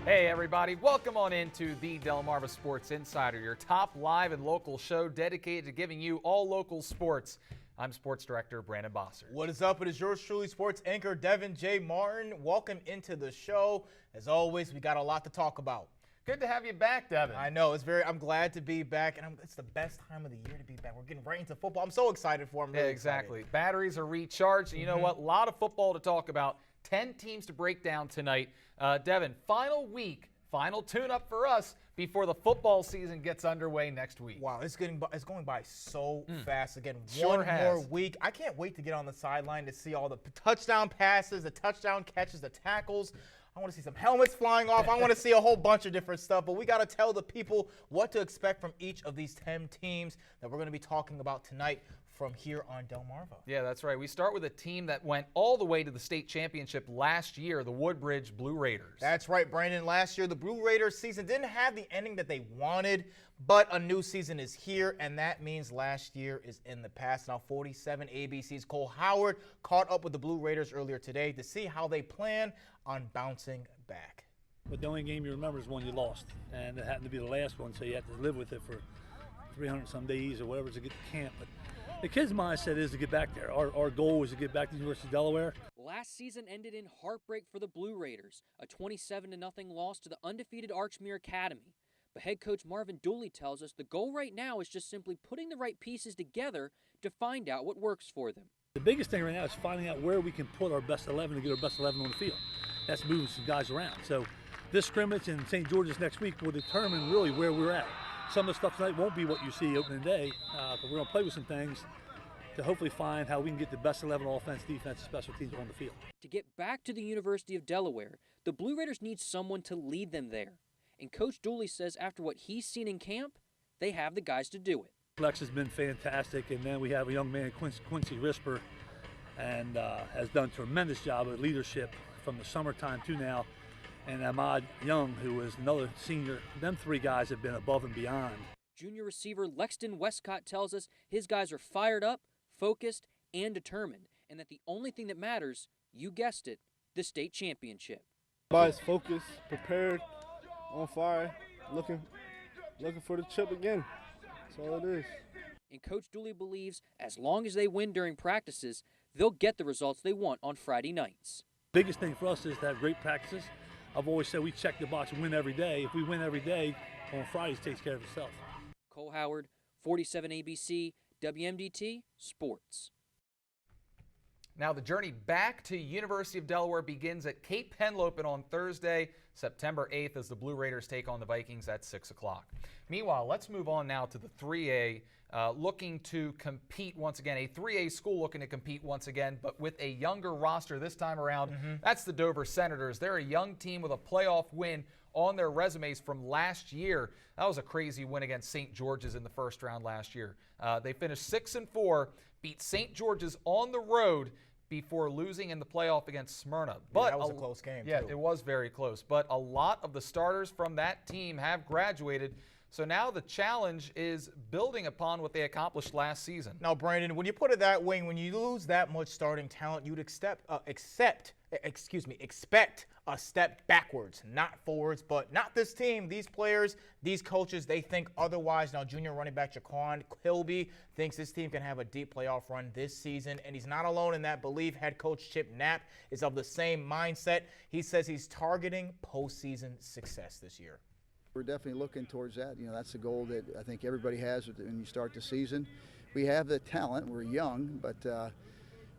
Hey everybody, welcome on into the Delmarva Sports Insider, your top live and local show dedicated to giving you all local sports. I'm Sports Director Brandon Bossert. What is up? It is yours truly, sports anchor Devin J. Martin. Welcome into the show. As always, we got a lot to talk about. Good to have you back, Devin. I know, I'm glad to be back, and it's the best time of the year to be back. We're getting right into football. I'm so excited for it. Yeah, exactly. Excited. Batteries are recharged, and you know what? A lot of football to talk about. 10 teams to break down tonight. Devin, final week, final tune-up for us before the football season gets underway next week. Wow, it's going by so fast. Again, sure one more week. I can't wait to get on the sideline to see all the touchdown passes, the touchdown catches, the tackles. I want to see some helmets flying off. I want to see a whole bunch of different stuff. But we got to tell the people what to expect from each of these 10 teams that we're going to be talking about tonight from here on Delmarva. Yeah, that's right. We start with a team that went all the way to the state championship last year, the Woodbridge Blue Raiders. That's right, Brandon. Last year, the Blue Raiders season didn't have the ending that they wanted, but a new season is here, and that means last year is in the past. Now, 47 ABC's Cole Howard caught up with the Blue Raiders earlier today to see how they plan on bouncing back. But the only game you remember is one you lost, and it happened to be the last one, so you have to live with it for 300-some days or whatever to get to camp. But the kids' mindset is to get back there. Our goal is to get back to the University of Delaware. Last season ended in heartbreak for the Blue Raiders, a 27-0 loss to the undefeated Archmere Academy. But head coach Marvin Dooley tells us the goal right now is just simply putting the right pieces together to find out what works for them. The biggest thing right now is finding out where we can put our best 11 to get our best 11 on the field. That's moving some guys around. So this scrimmage in St. George's next week will determine really where we're at. Some of the stuff tonight won't be what you see opening day, but we're going to play with some things to hopefully find how we can get the best 11 offense, defense, and special teams on the field. To get back to the University of Delaware, the Blue Raiders need someone to lead them there. And Coach Dooley says after what he's seen in camp, they have the guys to do it. Flex has been fantastic, and then we have a young man, Quincy Risper, and has done a tremendous job of leadership from the summertime to now. And Ahmad Young, who is another senior. Them three guys have been above and beyond. Junior receiver Lexton Westcott tells us his guys are fired up, focused, and determined, and that the only thing that matters, you guessed it, the state championship. Everybody's focused, prepared, on fire, looking for the chip again. That's all it is. And Coach Dooley believes as long as they win during practices, they'll get the results they want on Friday nights. Biggest thing for us is to have great practices. I've always said we check the box and win every day. If we win every day, on Fridays it takes care of itself. Cole Howard, 47 ABC, WMDT Sports. Now the journey back to University of Delaware begins at Cape Henlopen on Thursday, September 8th, as the Blue Raiders take on the Vikings at 6 o'clock. Meanwhile, let's move on now to the 3A, looking to compete once again. A 3A school looking to compete once again, but with a younger roster this time around. That's the Dover Senators. They're a young team with a playoff win on their resumes from last year. That was a crazy win against St. George's in the first round last year. They finished 6-4, beat St. George's on the road before losing in the playoff against Smyrna. But that was a close game, yeah, too. It was very close. But a lot of the starters from that team have graduated. So now the challenge is building upon what they accomplished last season. Now, Brandon, when you put it that way, when you lose that much starting talent, you'd expect a step backwards, not forwards, but not this team. These players, these coaches, they think otherwise. Now, junior running back Jaquan Kilby thinks this team can have a deep playoff run this season, and he's not alone in that belief. Head coach Chip Knapp is of the same mindset. He says he's targeting postseason success this year. We're definitely looking towards that. You know, that's the goal that I think everybody has when you start the season. We have the talent. We're young, but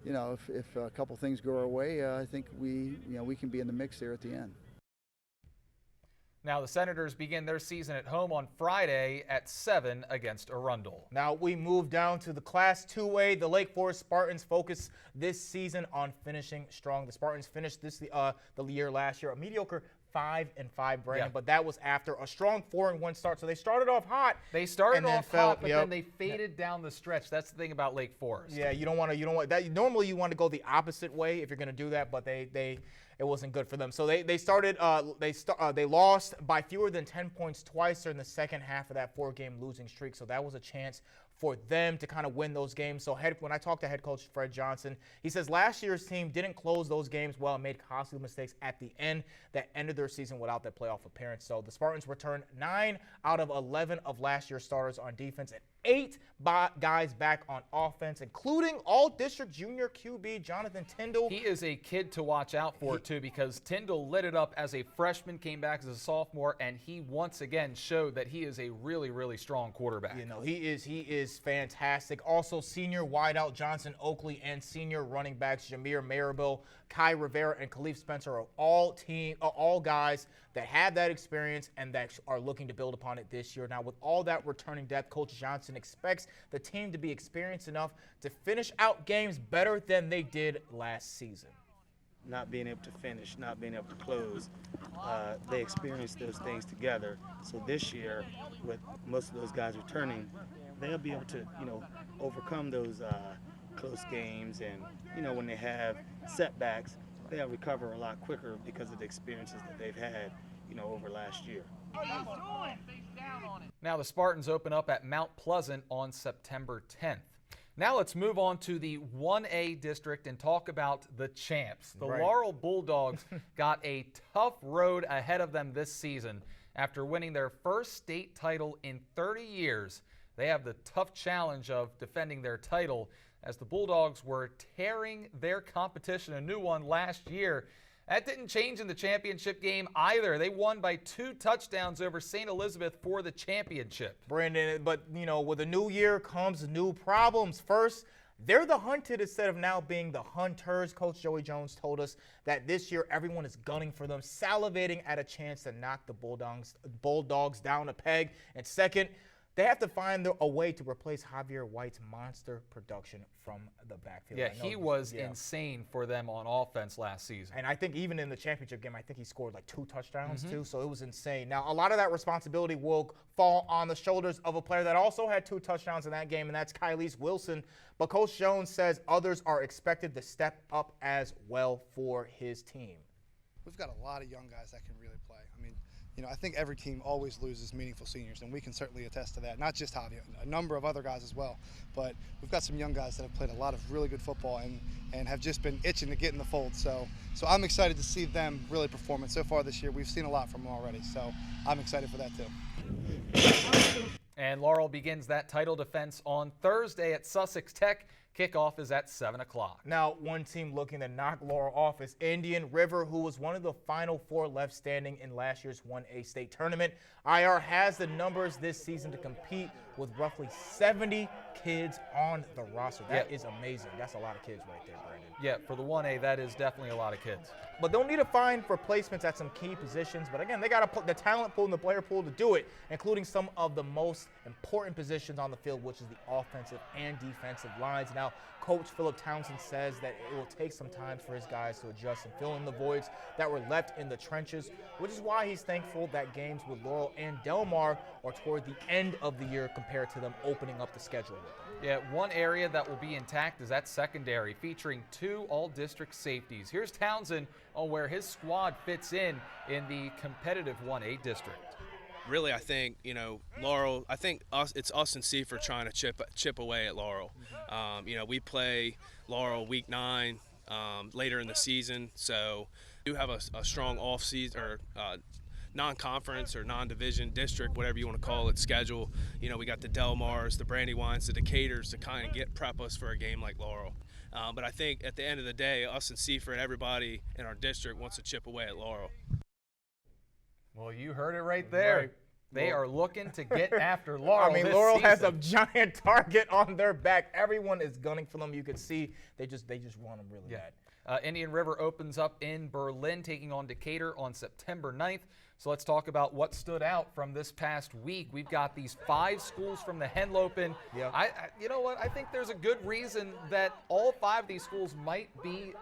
you know, if a couple things go our way, I think we can be in the mix there at the end. Now the Senators begin their season at home on Friday at 7 against Arundel. Now we move down to the Class 2A. The Lake Forest Spartans focus this season on finishing strong. The Spartans finished the year last year a mediocre 5-5, Brandon, but that was after a strong 4-1 start. So they started off hot. They started off hot, but then they faded down the stretch. That's the thing about Lake Forest. Yeah, you don't want that. Normally you want to go the opposite way if you're going to do that, but it wasn't good for them. So they lost by fewer than 10 points twice during the second half of that 4-game losing streak. So that was a chance for them to kind of win those games. So when I talked to head coach Fred Johnson, he says last year's team didn't close those games well and made costly mistakes at the end that ended their season without that playoff appearance. So the Spartans returned 9 out of 11 of last year's starters on defense and 8 guys back on offense, including all-district junior QB Jonathan Tyndall. He is a kid to watch out for, too, because Tyndall lit it up as a freshman, came back as a sophomore, and he once again showed that he is a really, really strong quarterback. You know, he is fantastic. Also, senior wideout Johnson Oakley and senior running backs Jameer Marable, Kai Rivera, and Khalif Spencer are all guys that have that experience and that are looking to build upon it this year. Now, with all that returning depth, Coach Johnson expects the team to be experienced enough to finish out games better than they did last season. Not being able to finish, not being able to close, they experienced those things together. So this year, with most of those guys returning, they'll be able to, overcome those close games, and when they have setbacks, they'll recover a lot quicker because of the experiences that they've had, over last year. Now the Spartans open up at Mount Pleasant on September 10th. Now let's move on to the 1A district and talk about the champs. The Laurel Bulldogs got a tough road ahead of them this season. After winning their first state title in 30 years, they have the tough challenge of defending their title as the Bulldogs were tearing their competition a new one last year. That didn't change in the championship game either. They won by 2 touchdowns over St. Elizabeth for the championship. Brandon, but, with a new year comes new problems. First, they're the hunted instead of now being the hunters. Coach Joey Jones told us that this year everyone is gunning for them, salivating at a chance to knock the Bulldogs down a peg. And second, they have to find a way to replace Javier White's monster production from the backfield. Yeah, he was insane for them on offense last season. And I think even in the championship game, I think he scored like 2 touchdowns too, so it was insane. Now, a lot of that responsibility will fall on the shoulders of a player that also had 2 touchdowns in that game, and that's Kylese Wilson. But Coach Jones says others are expected to step up as well for his team. We've got a lot of young guys that can really play. I mean, I think every team always loses meaningful seniors, and we can certainly attest to that. Not just Javier, a number of other guys as well. But we've got some young guys that have played a lot of really good football and have just been itching to get in the fold. So I'm excited to see them really perform. And so far this year, we've seen a lot from them already. So I'm excited for that too. And Laurel begins that title defense on Thursday at Sussex Tech. Kickoff is at 7 o'clock. Now, one team looking to knock Laurel off is Indian River, who was one of the final 4 left standing in last year's 1A state tournament. IR has the numbers this season to compete with roughly 70 kids on the roster. That is amazing. That's a lot of kids right there, Brandon. Yeah, for the 1A, that is definitely a lot of kids. But they'll need to find replacements at some key positions. But again, they got the talent pool and the player pool to do it, including some of the most important positions on the field, which is the offensive and defensive lines. Now, Coach Philip Townsend says that it will take some time for his guys to adjust and fill in the voids that were left in the trenches, which is why he's thankful that games with Laurel and Delmar are toward the end of the year compared to them opening up the schedule with them. Yeah, one area that will be intact is that secondary, featuring 2 all-district safeties. Here's Townsend on where his squad fits in the competitive 1A district. Really, I think, Laurel, it's us and Seaford trying to chip away at Laurel. We play Laurel week 9 later in the season, so we do have a strong off-season or non-conference or non-division district, whatever you want to call it, schedule. We got the Delmars, the Brandywines, the Decaturs to kind of prep us for a game like Laurel. But I think at the end of the day, us and Seaford, everybody in our district wants to chip away at Laurel. Well, you heard it right there. Right. They are looking to get after Laurel. I mean, Laurel has a giant target on their back. Everyone is gunning for them. You can see they just want them really bad. Indian River opens up in Berlin, taking on Decatur on September 9th. So let's talk about what stood out from this past week. We've got these 5 schools from the Henlopen. Yep. You know what? I think there's a good reason that all 5 of these schools might be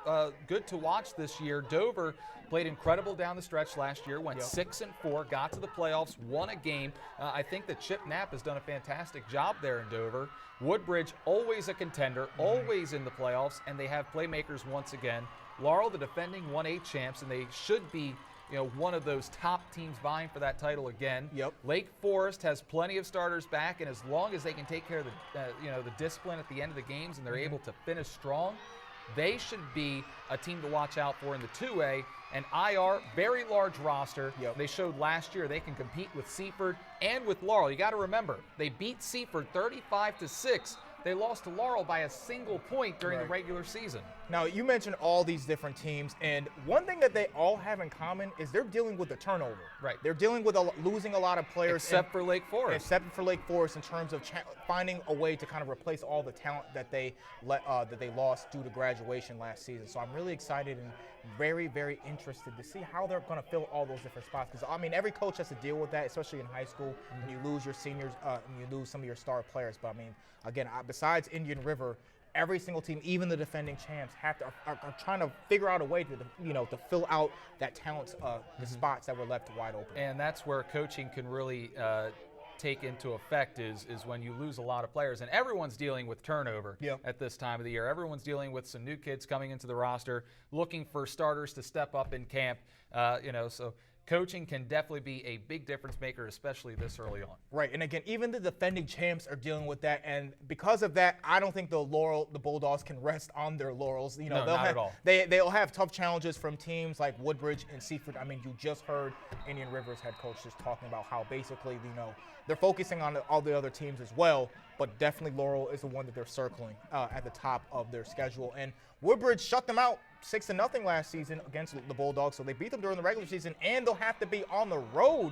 good to watch this year. Dover played incredible down the stretch last year, went 6-4, got to the playoffs, won a game. I think that Chip Knapp has done a fantastic job there in Dover. Woodbridge, always a contender, always in the playoffs, and they have playmakers once again. Laurel, the defending 1A champs, and they should be one of those top teams vying for that title again. Yep. Lake Forest has plenty of starters back, and as long as they can take care of the discipline at the end of the games and they're able to finish strong, they should be a team to watch out for in the 2A. And IR, very large roster. Yep. They showed last year they can compete with Seaford and with Laurel. You got to remember, they beat Seaford 35-6. They lost to Laurel by a single point during the regular season. Now, you mentioned all these different teams, and one thing that they all have in common is they're dealing with the turnover. Right. They're dealing with losing a lot of players. Except for Lake Forest. Except for Lake Forest in terms of finding a way to kind of replace all the talent that they lost due to graduation last season. So I'm really excited and very, very interested to see how they're going to fill all those different spots. Because, I mean, every coach has to deal with that, especially in high school, when you lose your seniors and you lose some of your star players. But, I mean, again, besides Indian River, every single team, even the defending champs, are trying to figure out a way to fill out that talent, the spots that were left wide open. And that's where coaching can really take into effect is when you lose a lot of players. And everyone's dealing with turnover at this time of the year. Everyone's dealing with some new kids coming into the roster, looking for starters to step up in camp. So coaching can definitely be a big difference maker, especially this early on. Right, and again, even the defending champs are dealing with that, and because of that, I don't think the Bulldogs can rest on their laurels. No, not at all. They'll have tough challenges from teams like Woodbridge and Seaford. I mean, you just heard Indian River's head coach just talking about how basically, they're focusing on all the other teams as well, but definitely Laurel is the one that they're circling at the top of their schedule. And Woodbridge shut them out 6-0 last season against the Bulldogs, so they beat them during the regular season, and they'll have to be on the road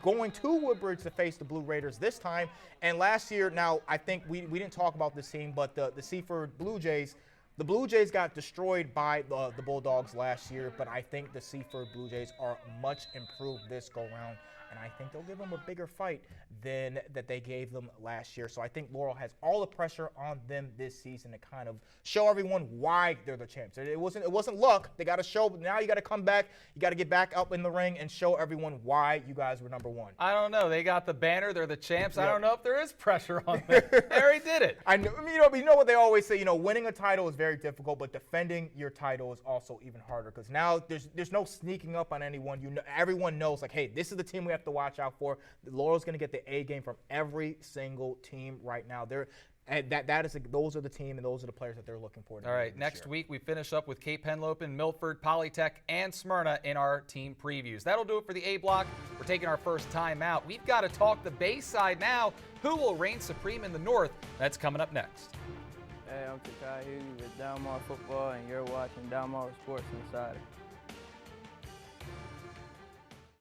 going to Woodbridge to face the Blue Raiders this time. And last year, now I think we didn't talk about this team, but the Seaford Blue Jays, the Blue Jays got destroyed by the Bulldogs last year, but I think the Seaford Blue Jays are much improved this go-round. And I think they'll give them a bigger fight than that they gave them last year. So I think Laurel has all the pressure on them this season to kind of show everyone why they're the champs. It wasn't luck. They got to show. Now you got to come back. You got to get back up in the ring and show everyone why you guys were number one. I don't know. They got the banner. They're the champs. Yep. I don't know if there is pressure on them. They already did it. I know. You know what they always say. Winning a title is very difficult, but defending your title is also even harder because now there's no sneaking up on anyone. Everyone knows like, hey, this is the team we have to watch out for. Laurel's going to get the A game from every single team right now. Those are the team and those are the players that they're looking for. All right, next week we finish up with Cape Henlopen, Milford, Polytech, and Smyrna in our team previews. That'll do it for the A block. We're taking our first time out. We've got to talk the Bayside now. Who will reign supreme in the North? That's coming up next. Hey, I'm Takai Hughes with Delmarva Football, and you're watching Delmarva Sports Insider.